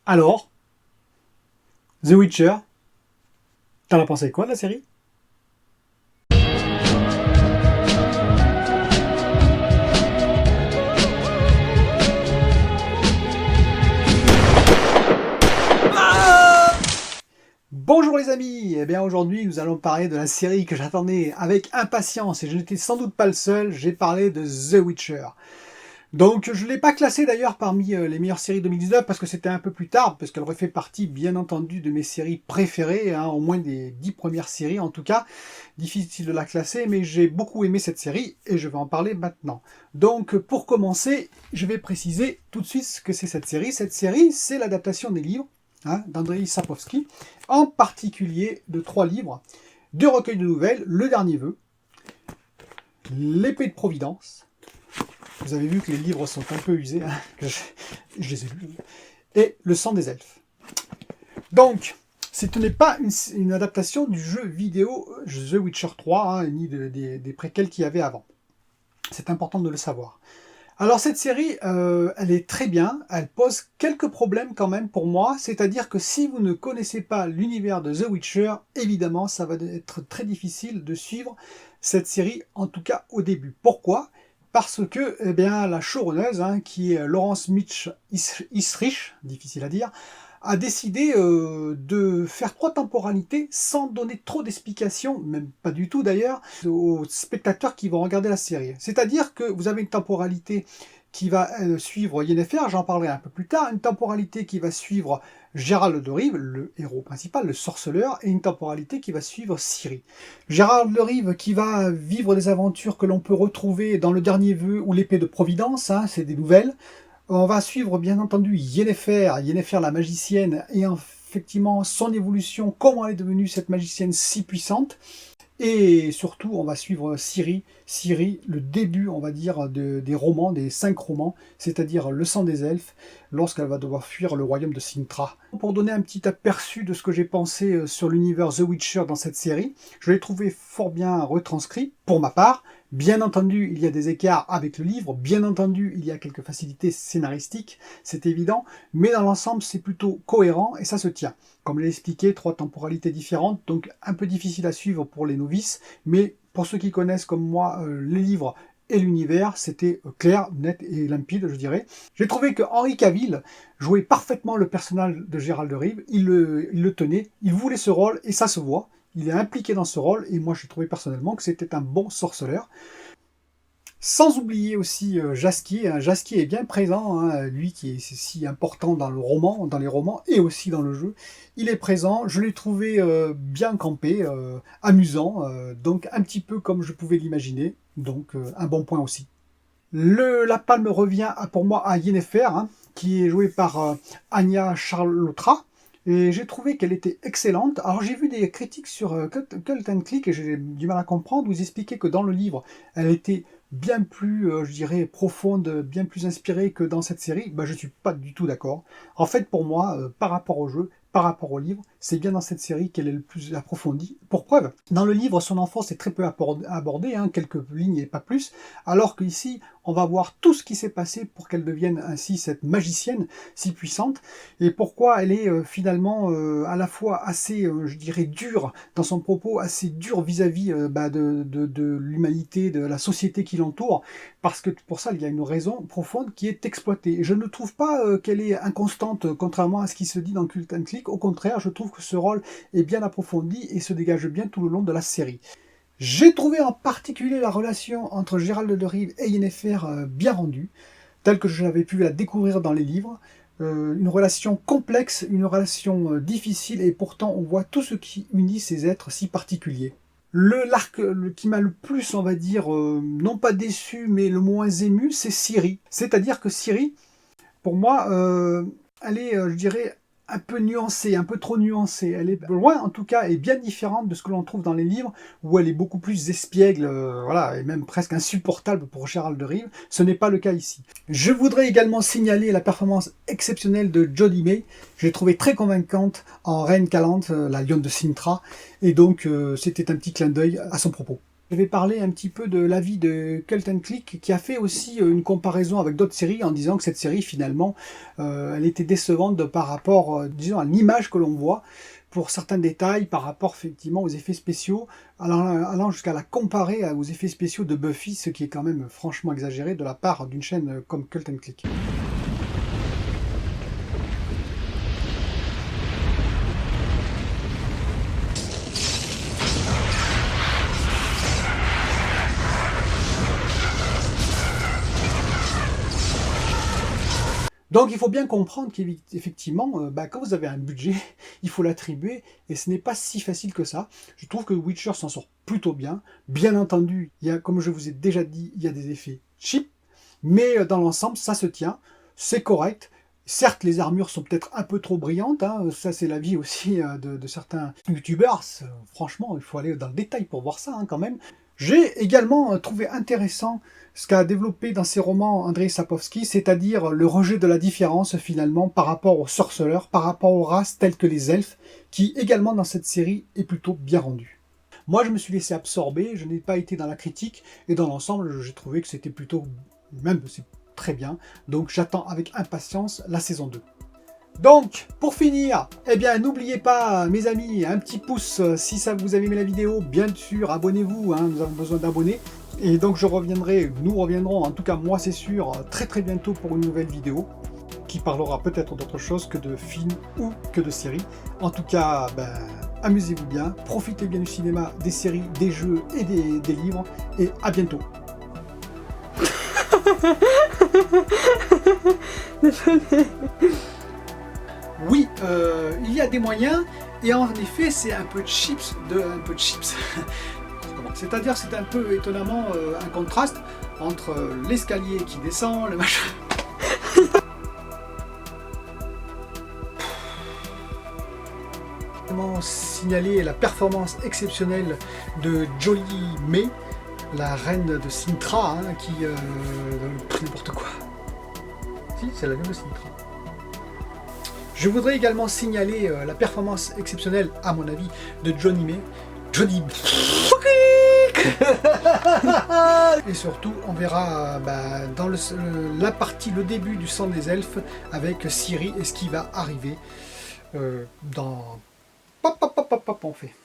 Alors, The Witcher, t'en as pensé quoi de la série? Bonjour les amis, eh bien aujourd'hui nous allons parler de la série que j'attendais avec impatience et je n'étais sans doute pas le seul, j'ai parlé de The Witcher. Donc je ne l'ai pas classée d'ailleurs parmi les meilleures séries 2019 parce que c'était un peu plus tard, parce qu'elle aurait fait partie bien entendu de mes séries préférées, hein, au moins des 10 premières séries en tout cas. Difficile de la classer, mais j'ai beaucoup aimé cette série et je vais en parler maintenant. Donc pour commencer, je vais préciser tout de suite ce que c'est cette série. Cette série, c'est l'adaptation des livres, hein, d'Andrzej Sapkowski, en particulier de 3 livres, 2 recueils de nouvelles, Le Dernier Vœu, L'Épée de Providence. Vous avez vu que les livres sont un peu usés, hein, que je les ai lus, et Le Sang des Elfes. Donc, ce n'est pas une adaptation du jeu vidéo The Witcher 3, hein, ni des préquels qu'il y avait avant. C'est important de le savoir. Alors cette série, elle est très bien, elle pose quelques problèmes quand même pour moi, c'est-à-dire que si vous ne connaissez pas l'univers de The Witcher, évidemment ça va être très difficile de suivre cette série, en tout cas au début. Pourquoi ? Parce que eh bien, la showrunneuse, hein, qui est Laurence Mitch Isrich, difficile à dire, a décidé de faire 3 temporalités sans donner trop d'explications, même pas du tout d'ailleurs, aux spectateurs qui vont regarder la série. C'est-à-dire que vous avez une temporalité qui va suivre Yennefer, j'en parlerai un peu plus tard, une temporalité qui va suivre Gérald de Rive, le héros principal, le sorceleur, et une temporalité qui va suivre Ciri. Gérald de Rive qui va vivre des aventures que l'on peut retrouver dans Le Dernier Vœu ou L'Épée de Providence, hein, c'est des nouvelles. On va suivre bien entendu Yennefer la magicienne, et effectivement son évolution, comment elle est devenue cette magicienne si puissante. Et surtout, on va suivre Ciri, le début, on va dire, des romans, des 5 romans, c'est-à-dire Le Sang des Elfes, lorsqu'elle va devoir fuir le royaume de Cintra. Pour donner un petit aperçu de ce que j'ai pensé sur l'univers The Witcher dans cette série, je l'ai trouvé fort bien retranscrit, pour ma part. Bien entendu, il y a des écarts avec le livre, bien entendu, il y a quelques facilités scénaristiques, c'est évident, mais dans l'ensemble, c'est plutôt cohérent et ça se tient. Comme je l'ai expliqué, 3 temporalités différentes, donc un peu difficile à suivre pour les novices, mais pour ceux qui connaissent comme moi les livres et l'univers, c'était clair, net et limpide, je dirais. J'ai trouvé que Henry Cavill jouait parfaitement le personnage de Gérald de Rive, il le tenait, il voulait ce rôle et ça se voit. Il est impliqué dans ce rôle, et moi j'ai trouvé personnellement que c'était un bon sorceleur. Sans oublier aussi Jaskier, hein. Jaskier est bien présent, hein, lui qui est si important dans le roman, dans les romans et aussi dans le jeu. Il est présent, je l'ai trouvé bien campé, amusant, donc un petit peu comme je pouvais l'imaginer, donc un bon point aussi. La palme revient pour moi à Yennefer, hein, qui est jouée par Anya Charlotra. Et j'ai trouvé qu'elle était excellente. Alors j'ai vu des critiques sur Cult and Click et j'ai du mal à comprendre. Vous expliquez que dans le livre, elle était bien plus, je dirais, profonde, bien plus inspirée que dans cette série. Ben, je ne suis pas du tout d'accord. En fait, pour moi, par rapport au jeu, par rapport au livre, c'est bien dans cette série qu'elle est le plus approfondie. Pour preuve, dans le livre, son enfance est très peu abordée, hein, quelques lignes et pas plus, alors qu'ici, on va voir tout ce qui s'est passé pour qu'elle devienne ainsi cette magicienne si puissante, et pourquoi elle est finalement à la fois assez, je dirais, dure dans son propos, assez dure vis-à-vis de l'humanité, de la société qui l'entoure, parce que pour ça, il y a une raison profonde qui est exploitée. Et je ne trouve pas qu'elle est inconstante, contrairement à ce qui se dit dans Cult and Click. Au contraire, je trouve que ce rôle est bien approfondi et se dégage bien tout le long de la série. J'ai trouvé en particulier la relation entre Gérald de Rive et Yennefer bien rendue, telle que j'avais pu la découvrir dans les livres. Une relation complexe, une relation difficile, et pourtant on voit tout ce qui unit ces êtres si particuliers. L'arc qui m'a le plus, on va dire, non pas déçu, mais le moins ému, c'est Ciri. C'est-à-dire que Ciri, pour moi, elle est, je dirais, un peu nuancée, un peu trop nuancée. Elle est loin, en tout cas, et bien différente de ce que l'on trouve dans les livres, où elle est beaucoup plus espiègle, voilà, et même presque insupportable pour Gérald de Rive. Ce n'est pas le cas ici. Je voudrais également signaler la performance exceptionnelle de Jodie May. Je l'ai trouvée très convaincante en Reine Calante, la lionne de Cintra, et donc c'était un petit clin d'œil à son propos. Je vais parler un petit peu de l'avis de Cult & Click, qui a fait aussi une comparaison avec d'autres séries en disant que cette série, finalement, elle était décevante par rapport, disons, à l'image que l'on voit, pour certains détails, par rapport effectivement aux effets spéciaux, allant jusqu'à la comparer aux effets spéciaux de Buffy, ce qui est quand même franchement exagéré de la part d'une chaîne comme Cult & Click. Donc il faut bien comprendre qu'effectivement, quand vous avez un budget, il faut l'attribuer, et ce n'est pas si facile que ça. Je trouve que Witcher s'en sort plutôt bien. Bien entendu, il y a, comme je vous ai déjà dit, il y a des effets cheap, mais dans l'ensemble, ça se tient, c'est correct. Certes, les armures sont peut-être un peu trop brillantes, hein, ça c'est l'avis aussi de certains youtubeurs. Franchement, il faut aller dans le détail pour voir ça hein, quand même. J'ai également trouvé intéressant ce qu'a développé dans ses romans Andrzej Sapkowski, c'est-à-dire le rejet de la différence finalement par rapport aux sorceleurs, par rapport aux races telles que les elfes, qui également dans cette série est plutôt bien rendu. Moi je me suis laissé absorber, je n'ai pas été dans la critique, et dans l'ensemble j'ai trouvé que c'était plutôt, même c'est très bien, donc j'attends avec impatience la saison 2. Donc, pour finir, eh bien, n'oubliez pas, mes amis, un petit pouce si ça vous avez aimé la vidéo. Bien sûr, abonnez-vous, hein, nous avons besoin d'abonnés. Et donc, nous reviendrons, en tout cas, moi, c'est sûr, très très bientôt pour une nouvelle vidéo qui parlera peut-être d'autre chose que de films ou que de séries. En tout cas, amusez-vous bien, profitez bien du cinéma, des séries, des jeux et des livres. Et à bientôt. Désolé. Oui, il y a des moyens, et en effet, c'est un peu chips. C'est-à-dire, c'est un peu étonnamment un contraste entre l'escalier qui descend, le machin. Signaler la performance exceptionnelle de Jolie May, la reine de Sintra, hein, qui... n'importe quoi. Si, c'est la reine de Sintra. Je voudrais également signaler la performance exceptionnelle, à mon avis, de Johnny May. Et surtout, on verra dans la partie, le début du Sang des Elfes, avec Ciri et ce qui va arriver dans... Pop, on fait.